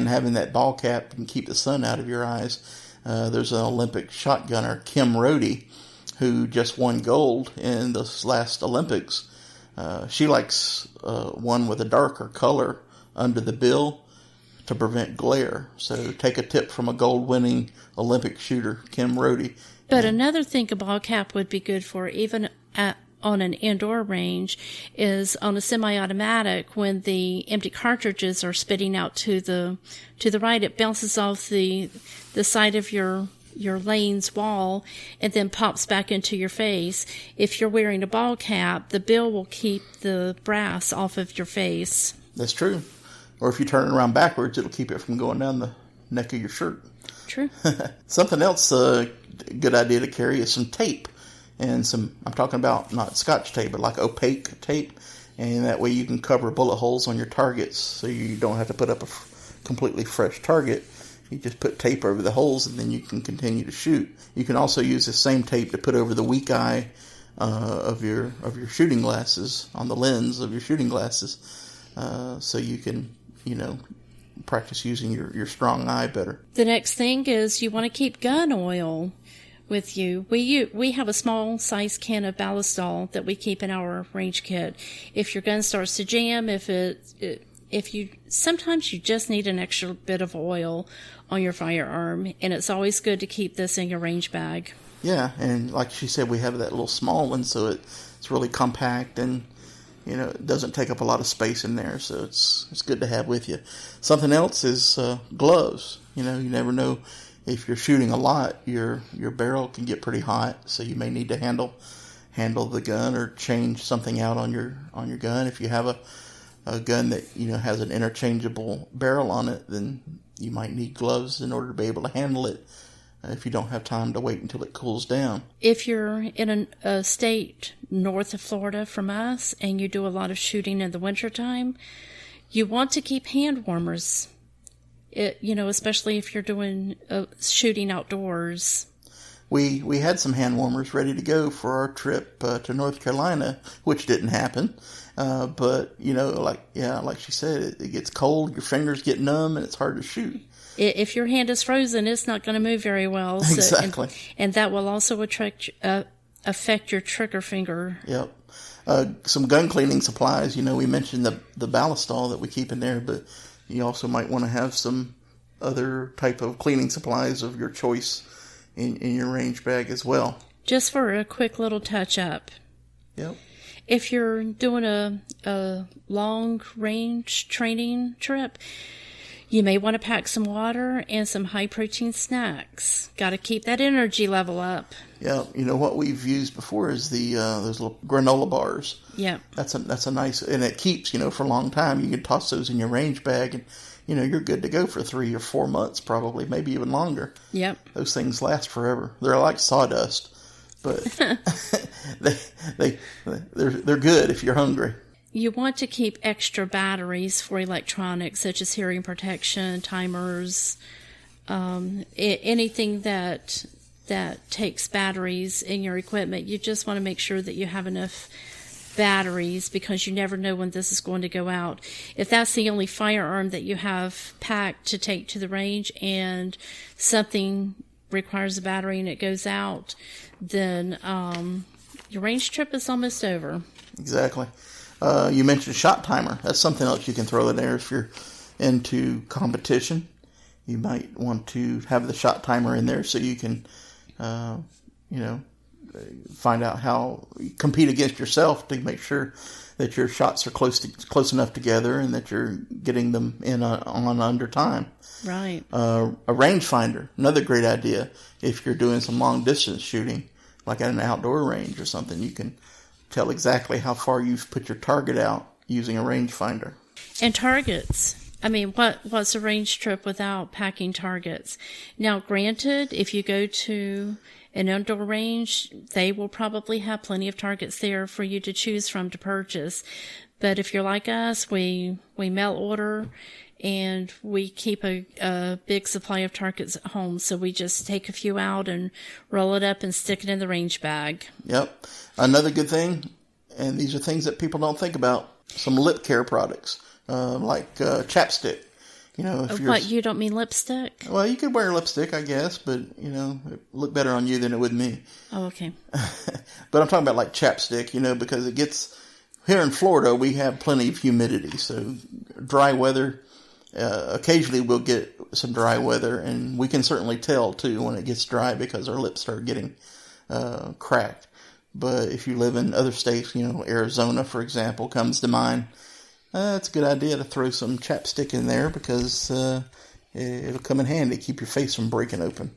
and having that ball cap can keep the sun out of your eyes. There's an Olympic shotgunner, Kim Rhodey, who just won gold in this last Olympics. She likes one with a darker color under the bill to prevent glare. So take a tip from a gold-winning Olympic shooter, Kim Rhodey. But another thing a ball cap would be good for, even on an indoor range, is on a semi-automatic, when the empty cartridges are spitting out to the right, it bounces off the side of your lane's wall and then pops back into your face. If you're wearing a ball cap, the bill will keep the brass off of your face. That's true. Or if you turn it around backwards, it'll keep it from going down the neck of your shirt. True. Something else good idea to carry is some tape. And I'm talking about not Scotch tape, but like opaque tape. And that way you can cover bullet holes on your targets, so you don't have to put up a completely fresh target. You just put tape over the holes, and then you can continue to shoot. You can also use the same tape to put over the weak eye of your shooting glasses, on the lens of your shooting glasses, so you can, practice using your strong eye better. The next thing is you want to keep gun oil with you. We have a small size can of ballistol that we keep in our range kit. If your gun starts to jam, sometimes you just need an extra bit of oil on your firearm, and it's always good to keep this in your range bag. Yeah, and like she said, we have that little small one, so it's really compact, and it doesn't take up a lot of space in there, so it's good to have with you. Something else is gloves. You never know. If you're shooting a lot, your barrel can get pretty hot, so you may need to handle the gun or change something out on your gun. If you have a gun that has an interchangeable barrel on it, then you might need gloves in order to be able to handle it if you don't have time to wait until it cools down. If you're in a state north of Florida from us and you do a lot of shooting in the wintertime, you want to keep hand warmers. Especially if you're doing shooting outdoors. We had some hand warmers ready to go for our trip to North Carolina, which didn't happen. But like she said, it gets cold, your fingers get numb, and it's hard to shoot. If your hand is frozen, it's not going to move very well. Exactly. And that will also affect your trigger finger. Yep. Some gun cleaning supplies. We mentioned the ballistol that we keep in there, but you also might want to have some other type of cleaning supplies of your choice in your range bag as well. Just for a quick little touch-up. Yep. If you're doing a long-range training trip, you may want to pack some water and some high-protein snacks. Got to keep that energy level up. Yeah, what we've used before is those little granola bars. Yeah. That's a nice, and it keeps, for a long time. You can toss those in your range bag, and, you're good to go for 3 or 4 months, probably, maybe even longer. Yep. Those things last forever. They're like sawdust, but they're good if you're hungry. You want to keep extra batteries for electronics, such as hearing protection, timers, anything that takes batteries in your equipment. You just want to make sure that you have enough batteries, because you never know when this is going to go out. If that's the only firearm that you have packed to take to the range and something requires a battery and it goes out, then your range trip is almost over. Exactly. You mentioned shot timer. That's something else you can throw in there if you're into competition. You might want to have the shot timer in there so you can, find out how compete against yourself to make sure that your shots are close enough together and that you're getting them in on under time. Right. A rangefinder, another great idea. If you're doing some long distance shooting, like at an outdoor range or something, you can tell exactly how far you've put your target out using a rangefinder. And targets. I mean, what's a range trip without packing targets? Now, granted, if you go to an indoor range, they will probably have plenty of targets there for you to choose from to purchase. But if you're like us, we mail order and we keep a big supply of targets at home. So we just take a few out and roll it up and stick it in the range bag. Yep. Another good thing, and these are things that people don't think about, some lip care products, like chapstick. If you're... What, you don't mean lipstick? Well, you could wear lipstick, I guess, but, it look better on you than it would me. Oh, okay. But I'm talking about like chapstick, because it gets... Here in Florida, we have plenty of humidity, so dry weather... occasionally we'll get some dry weather, and we can certainly tell, too, when it gets dry because our lips start getting cracked. But if you live in other states, Arizona, for example, comes to mind... it's a good idea to throw some chapstick in there because it'll come in handy. Keep your face from breaking open.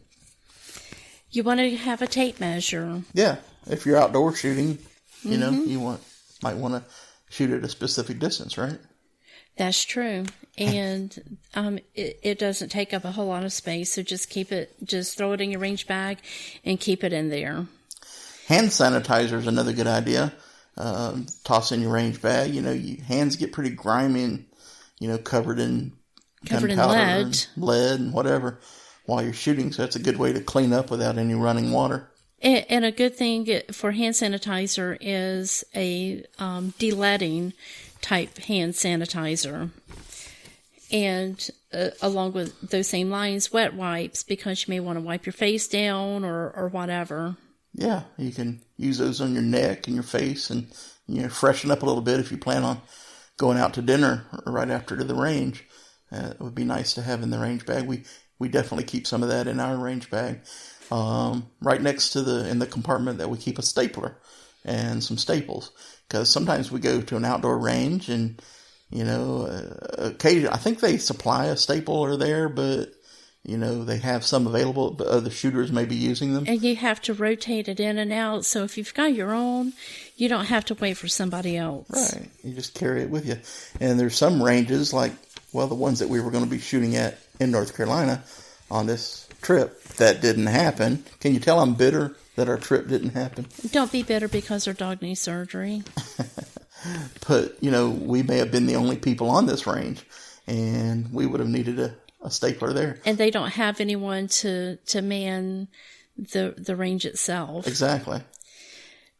You want to have a tape measure. Yeah. If you're outdoor shooting, you might want to shoot at a specific distance, right? That's true. And it doesn't take up a whole lot of space. So just throw it in your range bag and keep it in there. Hand sanitizer is another good idea. Toss in your range bag. Your hands get pretty grimy and, covered in lead and whatever while you're shooting. So that's a good way to clean up without any running water. And a good thing for hand sanitizer is a de-leading type hand sanitizer. And along with those same lines, wet wipes, because you may want to wipe your face down or whatever. Yeah, you can use those on your neck and your face and, freshen up a little bit if you plan on going out to dinner right after to the range. It would be nice to have in the range bag. We definitely keep some of that in our range bag. Right next to in the compartment that we keep a stapler and some staples. Because sometimes we go to an outdoor range and, occasionally, I think they supply a stapler there, but... they have some available, but other shooters may be using them. And you have to rotate it in and out. So if you've got your own, you don't have to wait for somebody else. Right. You just carry it with you. And there's some ranges, like, the ones that we were going to be shooting at in North Carolina on this trip, that didn't happen. Can you tell I'm bitter that our trip didn't happen? Don't be bitter because our dog needs surgery. But, we may have been the only people on this range, and we would have needed a stapler there. And they don't have anyone to man the range itself. Exactly.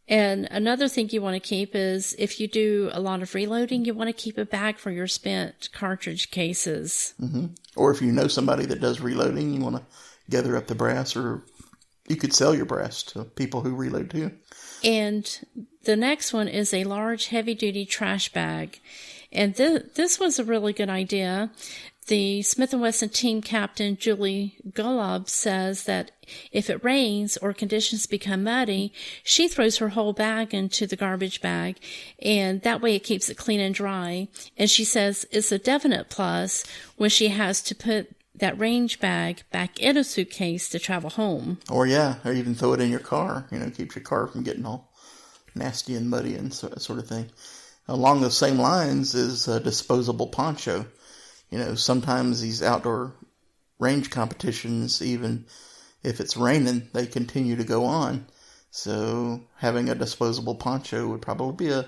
And another thing you want to keep is if you do a lot of reloading, you want to keep a bag for your spent cartridge cases. Mm-hmm. Or if you know somebody that does reloading, you want to gather up the brass, or you could sell your brass to people who reload too. And the next one is a large heavy-duty trash bag. And this was a really good idea. The Smith & Wesson team captain, Julie Golub, says that if it rains or conditions become muddy, she throws her whole bag into the garbage bag, and that way it keeps it clean and dry. And she says it's a definite plus when she has to put that range bag back in a suitcase to travel home. Or even throw it in your car. Keeps your car from getting all nasty and muddy and sort of thing. Along the same lines is a disposable poncho. Sometimes these outdoor range competitions, even if it's raining, they continue to go on. So having a disposable poncho would probably be a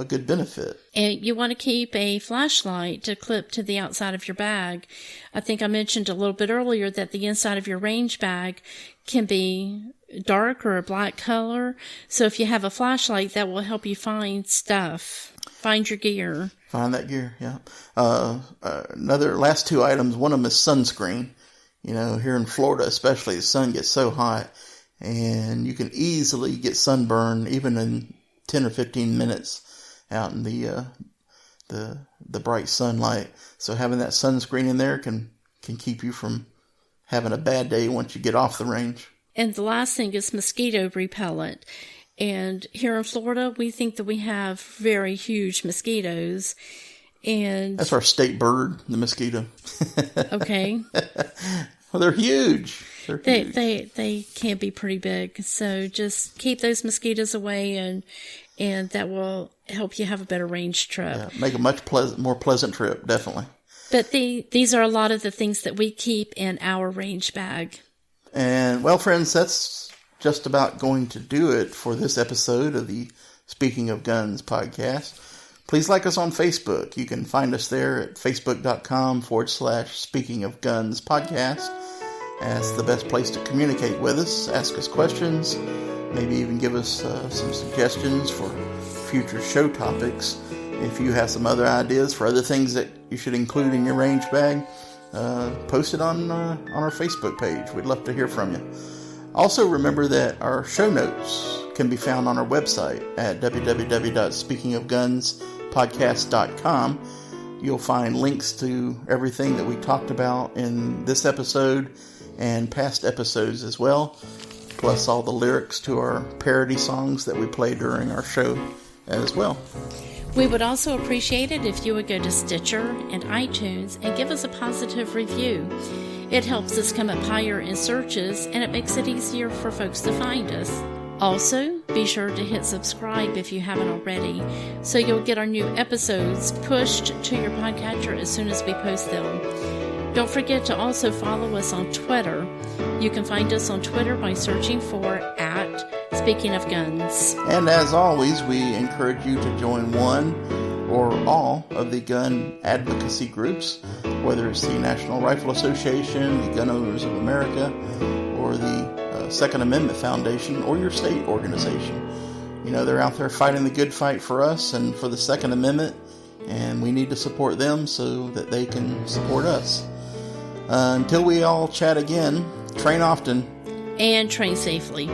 good benefit. And you want to keep a flashlight to clip to the outside of your bag. I think I mentioned a little bit earlier that the inside of your range bag can be dark or a black color. So if you have a flashlight, that will help you find stuff. Find your gear. Find that gear, yeah. Another last two items. One of them is sunscreen. Here in Florida especially, the sun gets so hot, and you can easily get sunburn even in 10 or 15 minutes out in the bright sunlight. So having that sunscreen in there can keep you from having a bad day once you get off the range. And the last thing is mosquito repellent. And here in Florida, we think that we have very huge mosquitoes. And that's our state bird, the mosquito. Okay. Well, they're huge. They can be pretty big. So just keep those mosquitoes away, and that will help you have a better range trip. Yeah, make a much more pleasant trip, definitely. But these are a lot of the things that we keep in our range bag. And, well, friends, that's just about going to do it for this episode of the Speaking of Guns podcast. Please like us on Facebook. You can find us there at facebook.com/Speaking of Guns podcast. That's the best place to communicate with us, ask us questions, maybe even give us some suggestions for future show topics. If you have some other ideas for other things that you should include in your range bag, post it on our Facebook page. We'd love to hear from you. Also, remember that our show notes can be found on our website at www.speakingofgunspodcast.com. You'll find links to everything that we talked about in this episode and past episodes as well, plus all the lyrics to our parody songs that we play during our show as well. We would also appreciate it if you would go to Stitcher and iTunes and give us a positive review. It helps us come up higher in searches, and it makes it easier for folks to find us. Also, be sure to hit subscribe if you haven't already, so you'll get our new episodes pushed to your podcatcher as soon as we post them. Don't forget to also follow us on Twitter. You can find us on Twitter by searching for @SpeakingOfGuns. And as always, we encourage you to join one or all of the gun advocacy groups, whether it's the National Rifle Association, the Gun Owners of America, or the Second Amendment Foundation, or your state organization. You know, they're out there fighting the good fight for us and for the Second Amendment, and we need to support them so that they can support us. Until we all chat again, train often. And train safely.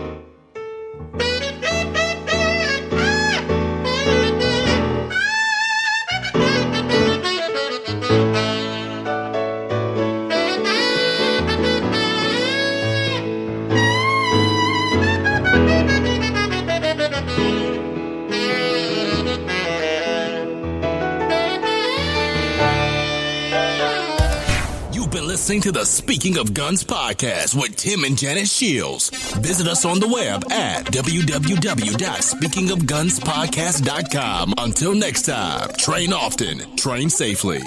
Listening to the Speaking of Guns podcast with Tim and Janet Shields. Visit us on the web at www.speakingofgunspodcast.com. Until next time, train often, train safely.